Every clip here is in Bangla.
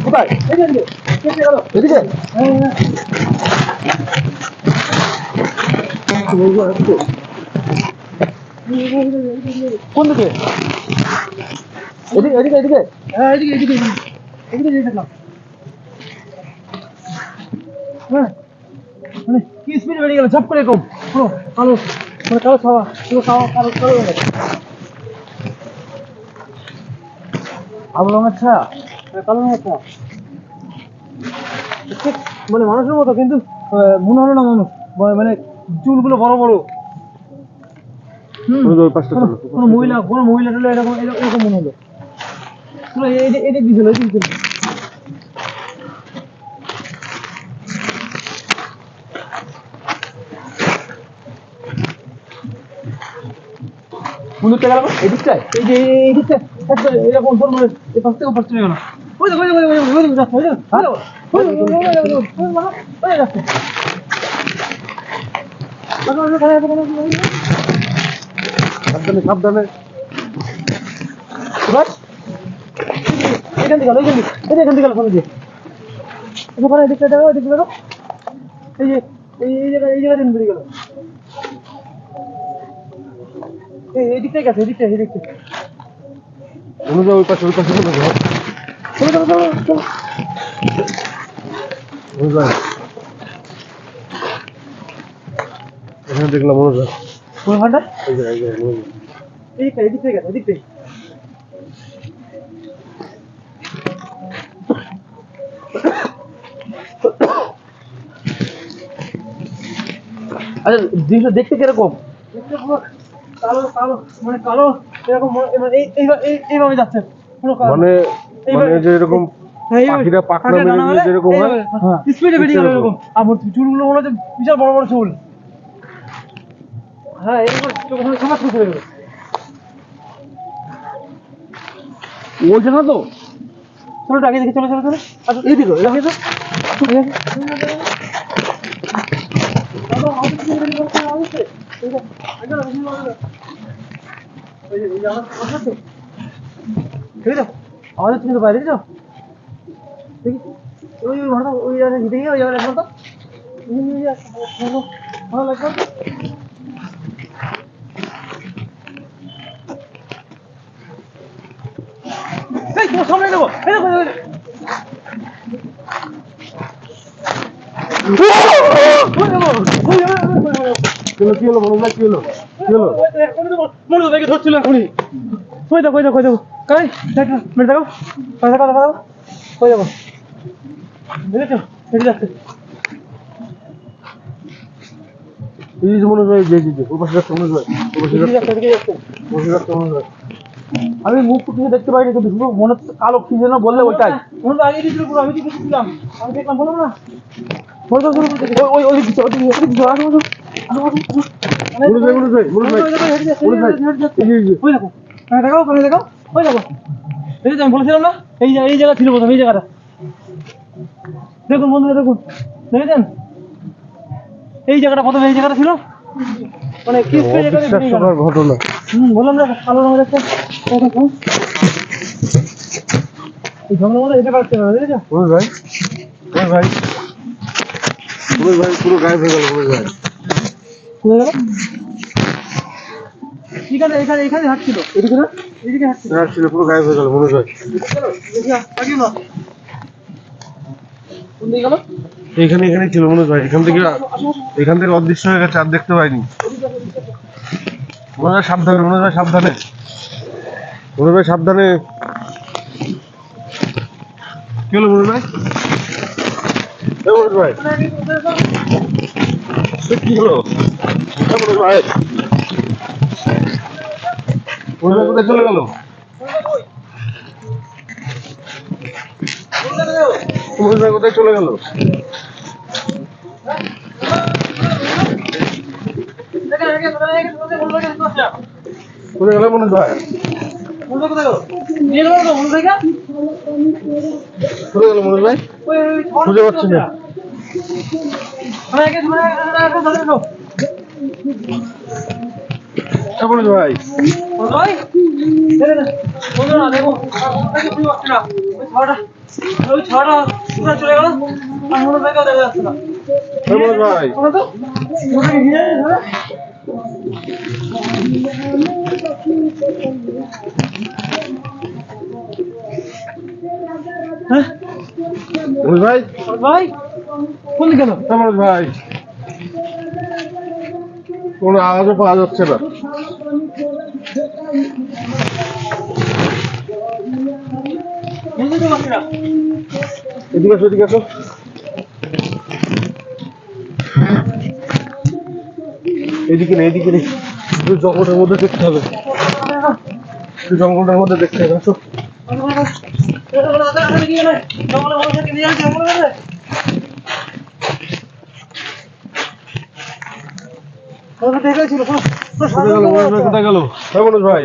কোথায়? এদিকে কোন দিকে? এদিকে এদিকে এদিকে হ্যাঁ এদিকে এদিকে এদিকে যেতে থাকলাম। হ্যাঁ মানে কি স্পিডে বেরিয়ে গেল ঝপ করে এরকম পুরো কালো মানে কালো ছাওয়া পুরো কালো কালো হয়ে গেছে। আবু রঙের ছায়া কালো রঙের ছায়া মানে মানুষের মতো কিন্তু মনে হলো না মানুষ মানে চুলগুলো বড় বড়। কোনো মহিলা টুলে এরকম এরকম মনে হলো পুরো এদিক দিছিল এদিক দিছিল। বন্ধুটা গেল এদিকটায় এই যে এইদিকটা এরকম ধরনের এই পাশ থেকে পাশ চলে গেল। ওই দেখো সাবধানে সাবধানে এখান থেকে গেল এখান থেকে গেল ফোন দিয়ে ওখানে এদিকটা দেখো এদিকে দেখো এই যে এই জায়গা দিন বেরিয়ে গেল এই দিকটাই গেছে এদিকটা ওই পাশে এখানে দেখলাম মনোজ কোন ঘন্টা এদিকটাই গেছে এদিকটাই। আচ্ছা জিনিসটা দেখতে কিরকম? দেখতে পুরো কালো কালো মানে কালো এরকম এইভাবে যাচ্ছে পুরো মানে যে এরকম পাখিরা পাখনা মেরে যেরকম হয় স্পিডে বেরিয়ে গেল এরকম। আর চুলগুলো মনে হচ্ছে বিশাল বড় বড় চুল। হ্যাঁ এরকম সমাজ করে চলে গেল বলছে না তো। চলো আগে দেখি চলো চলো চলো আচ্ছা এই দিকে রাখি তো আমাদের তুমি তো বাইরে যাও দেখি ওই ঘরটা ওই দেখি ওই যাবেন এখন তো ভালো লাগবে। সামনে দেবো কি হলো মনে কি হলো কি হলো মনে দেখে ধরছিল এখনই কই দেবো কাই মেরে দেখো কথা কই যাবো বুঝেছো হেঁটে যাচ্ছে এই যে মনে হয় যে ওর পাশে যাচ্ছে মনে হয় আমি মুখ কিছু দেখতে পাইনি কিন্তু মনে হচ্ছে কালো কি যেন বললে ওইটাই মনে তো আগে দিয়েছিল পুরো আমি দেখেছিলাম আমি দেখলাম বললাম না বলেছিলাম না এই জায়গা ছিল প্রথম এই জায়গাটা দেখুন বন্ধুরা দেখুন দেখেছেন এই জায়গাটা প্রথম এই জায়গাটা ছিল মানে কি ঘটনা বললাম না কালো রঙের একটা এই ঝগড়ার মধ্যে এটা পারছে না দেখেছো ভাই পুরো গায়েব হয়ে গেল এখানে হাঁটছিল এদিকে হাঁটছিল পুরো গায়েব হয়ে গেল মনে হয় এখানে ছিল মনে হয় এখান থেকে অদৃশ্য হয়ে গেছে আর দেখতে পাইনি মনে হয় সাবধানে কি হলো মনে ভাই কি হলো ভাই কোথায় চলে গেল কোথায় চলে গেল কোথায় গেল মনে হয় খুঁজে পাচ্ছি না মনোজ ভাই ভাই বন্ধুরা দেখো আপনাকে বুঝতে পারছি না ওই ছটা পুরো চলে গেল আর মনোজ ভাইকেও দেখা যাচ্ছে না মনোজ ভাই তো হ্যাঁ মনোজ ভাই ভাই কোন দিকে গেল মনোজ ভাই কোনো আওয়াজও পাওয়া যাচ্ছে না। বুঝতে পারছি না এদিকে আসো এদিকে নেই একটু জঙ্গলের মধ্যে দেখতে হবে, জঙ্গলটার মধ্যে দেখতে হবে। আসো কোথায় গেল মনোজ ভাই?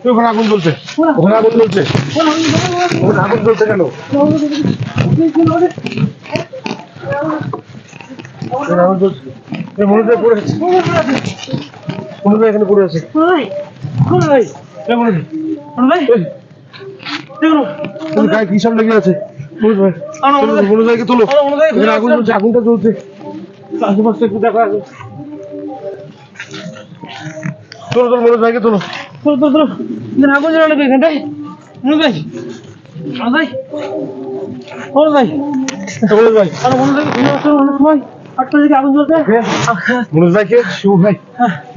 ওখানে আগুন জ্বলছে, ওখানে আগুন জ্বলছে, ওখানে আগুন জ্বলছে কেন? আগুন জ্বলছে, মনোজ ভাই পড়ে আছে, মনোজ ভাই এখানে পড়ে আছে। গায়ে কি সব লেগে আছে? মনোজ ভাই মনোজ ভাইকে তোলো, এখানে আগুন জ্বলছে, আগুনটা জ্বলছে, আশেপাশে একটু দেখা আছে। তোলো মনোজ ভাইকে তোলো। আগুন জ্বালানো এখানটায় মনোজ ভাই মনোজ ভাই মনোজ ভাই আর মনোজ ভাই অনেক সময় আটটা দিকে আগুন জ্বলছে মনোজ ভাইকে শিবু ভাই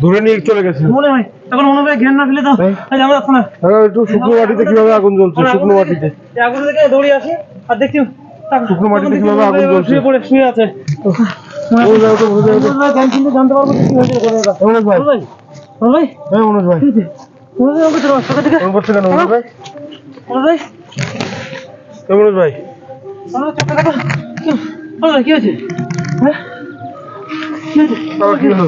ধরে নিয়ে চলে গেছে মনে হয় এখন মনোজ ভাই ঘের না ফেলে তো যাওয়া যাচ্ছে না। একটু শুকনো মাটিতে কিভাবে আগুন জ্বলছে, শুকনো মাটিতে আগুন থেকে দৌড়ে আসি আর দেখছি শুকনো মাটিতে কিভাবে আগুন জ্বলছে, শুয়ে আছে। জানতে পারবো কি হয়েছে মনোজ ভাই? মনোজ ভাই হ্যাঁ মনোজ ভাই মনোজ ভাই আমাকে চোখের দিকে ফোন করছে কেন মনোজ ভাই? মনোজ ভাই মনোজ ভাই মনোজ চোখে দেখো মনোজ ভাই কি হয়েছে? হ্যাঁ কি হয়েছে? বাবা কি হলো?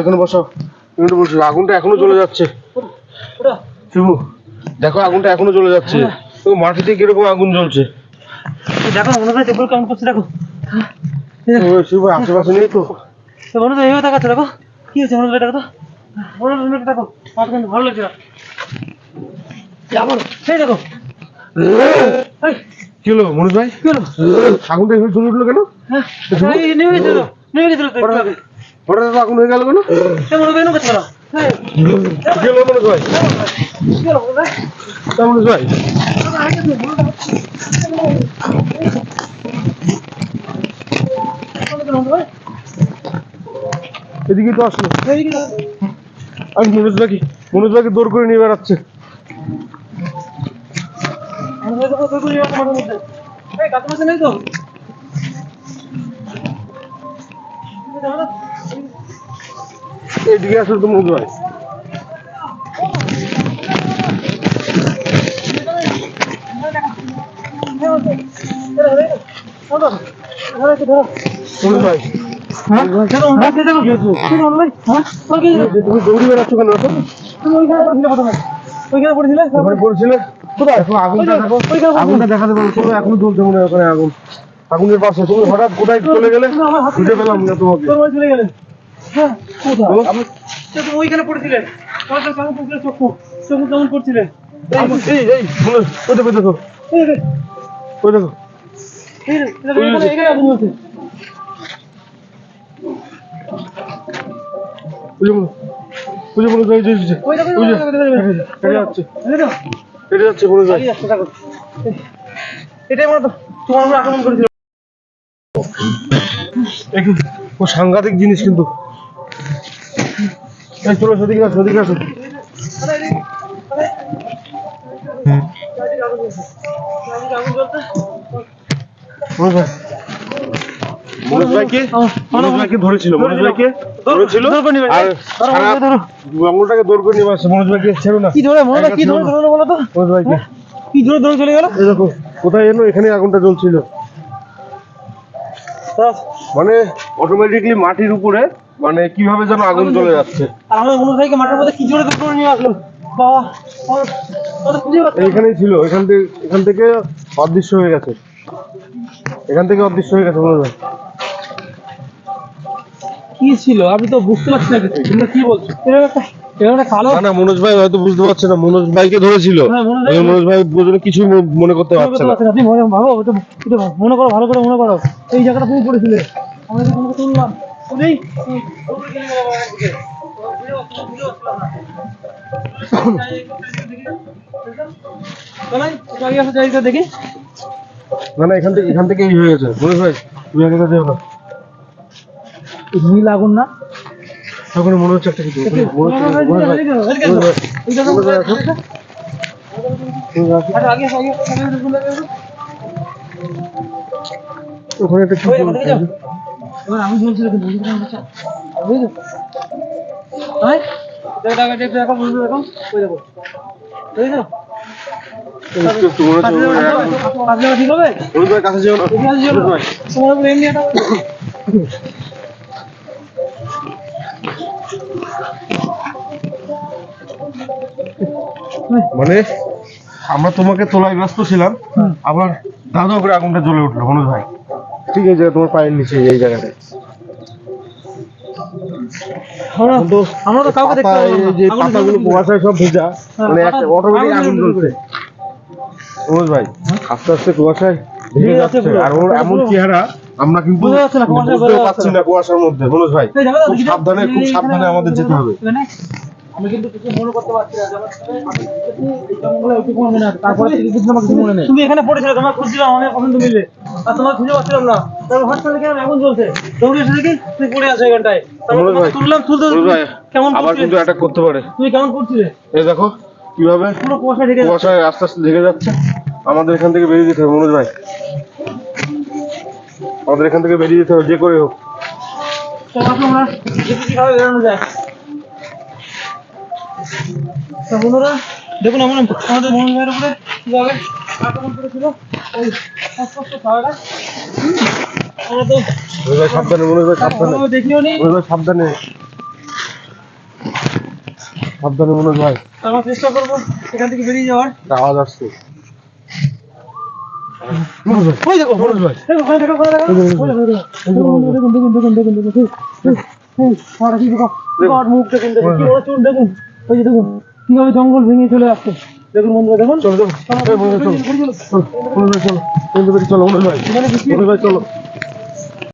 এখানে বসো, একটু বলছি আগুনটা এখনো জ্বলে যাচ্ছে। শিবু দেখো আগুনটা এখনো জ্বলে যাচ্ছে, মাটিতে কিরকম আগুন জ্বলছে দেখো মনোজ ভাই টেবিল কেমন করছে দেখো। শিবু আশেপাশে নেই তো? মনোজ ভাই এইভাবে দেখাচ্ছে দেখো কি হয়েছে মনোজ ভাই দেখো তো মনোজ ভাই দেখো আমার কিন্তু ভালো লাগছে না সেই দেখো কি হলো মনোজ ভাই? কি হলো আগুনটা এভাবে জ্বলে উঠলো কেন? হ্যাঁ নেমে গেছিল তো একটু আগে হঠাৎ আগুন হয়ে গেল কেন? মনোজ ভাই নৌকা ছিল কি হলো মনোজ ভাই? মনোজ ভাই এদিকে তো আসলো, আমি মনোজ ভাইকে দৌড় করে নিয়ে বেড়াচ্ছে। নেই তো এদিকে আসলো তো মনোজ ভাই। মনোজ ভাই তুমি দৌড়ি বেড়াচ্ছ কেন? ওইখানে পড়েছিলে ওখানে পড়েছিলে কোথায়? এখন আগুনটা দেখো, আগুনটা দেখাতে পারছো? এখনো জ্বলছে মনে হয় ওখানে আগুন, আগুনের পাশে। তুমি হঠাৎ কোথায় চলে গেলে খুঁজে পেলাম না তোমাকে। চলে গেলেন হ্যাঁ ওইখানে পড়েছিলেন কেমন করছিলেন চক্ষু কেমন করছিলেন ওই দেখো দেখো ওই দেখো এখানে আগুন জ্বলছে বুঝে মনে হয় কেটে যাচ্ছে মনে যায়। এটাই মনে তোমার আমরা আক্রমণ করেছিল। ও সাংঘাতিক জিনিস কিন্তু। চলো সেদিকে আসো, সেদিকে আসো। মনোজ ভাইকে ধরেছিল, মনোজ ভাইকে ধরেছিল আর জঙ্গলটাকে দৌড় করে নিয়ে আসছে। মনোজ ভাইকে ছেড়ো না। কি ধরে মনোজ ভাই কি ধরে বলো তো? মনোজ ভাইকে কি ধরে ধরে চলে গেল? এই দেখো কোথায় এলো, এখানে আগুনটা জ্বলছিল। মানে অটোমেটিকলি মাটির উপরে মানে কিভাবে যেন আগুন জ্বলে যাচ্ছে। আর আমার মনোজ ভাইকে মাঠের মধ্যে কি জোরে দৌড় করে নিয়ে আসলো বাবা। ওটা খুঁজে পাচ্ছি না। এইখানেই ছিল, এখান থেকে অদৃশ্য হয়ে গেছে, মনে হয়। কি ছিল আমি তো বুঝতে পারছি না কিছু। তোমরা কি বলছো? এরকম একটা কালো না মনোজ ভাই হয়তো বুঝতে পারছে না, মনোজ ভাইকে ধরেছিল, হ্যাঁ, মনোজ ভাই- মনোজ ভাই বোঝানো কিছু মনে করতে মনে পারছে করতে না। পারছি না। তুমি ভাবো এটা মনে করো, ভালো করে মনে করো। এই জায়গাটা তুমি পড়েছিলে, আমরা যখন তোমাকে তুললাম তুলেই দৌড়ে গেলে গেলাম আমার দিকে। বুঝতে পারছিলাম না। চলাই, একটু আগে আসো, যাই একটু দেখি। না এখান থেকে এই হয়ে গেছে মনোজ ভাই, তুমি আগে কাছে যাও না। এই নীল আগুন না? তখন মনে হচ্ছে একটা কিছু, মনোজ ভাই, মনোজ ভাই, মনোজ ভাই আসো। আচ্ছা, আগে আসো, আগে আসো, আগে আসো, আগে আসো। ওখানে একটা কি ওই, আমাদের দিকে যাও। এবার আমি বলছি কিন্তু বুঝতে পারছি না। বুঝছো? ভাই, জায়গাটা একটু দেখো, বুঝতে দেখো। ওই দেখো। বুঝছো? একটু মনে হচ্ছে পাঁচ জায়গা ঠিক হবে? মনোজ ভাই কাছে যেও না, এদিকে আসো, মনোজ ভাই। তোমার উপরে এমনি একটা মানে আমরা তোমাকে তোলায় ব্যস্ত ছিলাম, আবার দাদা করে আগুনটা জ্বলে উঠলো মনোজ ভাই, ঠিক আছে তোমার পায়ের নিচে এই জায়গাটায়। আমরা তো কাউকে দেখতে পাতা, পেলাম না। এই যে আগুন পাতাগুলো জ্বলছে। কুয়াশায় সব ভেজা, হ্যাঁ, মানে পাতা- অটোমেটিক আগুন আগুন জ্বলছে। জ্বলছে মনোজ ভাই, আস্তে আস্তে কুয়াশায় ভেঙে ভেঙে যাচ্ছে, যাচ্ছে পুরো। আর ওর এমন পুরো- চেহারা আমরা কিন্তু বোঝা যাচ্ছে না, কুয়াশায় বোঝা বুঝতেও যাচ্ছে পারছি না। না কুয়াশার মধ্যে মনোজ ভাই, এই দেখো, খুব দেখি তো। সাবধানে আমাদের যেতে হবে। এখানে আমি কিন্তু কিছু মনে করতে পারছি না। যেমন আমি দেখেছি, এই জঙ্গলে ওইটুকু মনে আছে। তারপরে থেকে কিছু আমার কিছু মনে নেই। তুমি এখানে পড়েছিলে, তোমার খুঁজছিলাম অনেক পছন্দ মিললে, আর তোমার খুঁজে পাচ্ছিলাম না। তারপর হঠাৎ করে দেখলাম আগুন জ্বলছে, দৌড়ে এসে দেখি তুমি পড়ে আছো এখানটায়। তারপর মনোজ তোমাকে ভাই, তুললাম, তুলতে মনোজ ভাই কেমন আবার করছিলে? কিন্তু অ্যাটাক করতে পারে। তুমি কেমন করছিলে? এই দেখো কিভাবে পুরো কুয়াশা ঢেকে যাচ্ছে। কুয়াশায় আস্তে আস্তে ঢেকে যাচ্ছে, আমাদের এখান থেকে বেরিয়ে যেতে হবে মনোজ ভাই, আমাদের এখান থেকে বেরিয়ে যেতে হবে যে করে হোক। তো আমরা দেখি কিভাবে বেরোনো যায়। তা বন্ধুরা দেখুন, আমাদের মোহন ভাইয়ের উপরে কিভাবে আক্রমণ করেছিল ওই অস্পষ্ট ছায়াটা। আমরা তো মনোজ ভাই সাবধানে, মনোজ ভাই সাবধানে, ভালোভাবে দেখিও নি। মনোজ ভাই সাবধানে, সাবধানে মনোজ ভাই, আমরা চেষ্টা করবো এখান থেকে বেরিয়ে যাওয়ার। একটা আওয়াজ আসছে। মনোজ ভাই, ওই দেখো, মনোজ ভাই, দেখো, ওখানে দেখো, ওখানে দেখো। ওই দেখো, দেখুন, দেখুন। ছায়াটা কি দেখো, বিকট মুখ দেখুন, দেখুন কি বড় চুল দেখুন। ওই যে দেখুন কিভাবে জঙ্গল ভেঙে চলে আসছে। দেখুন বন্ধুরা, দেখুন। চলো চলো, এই মনোজ ভাই চলো, চলো মনোজ ভাই চলো, চলো মনোজ ভাই, এখানে কিছু মনোজ ভাই চলো।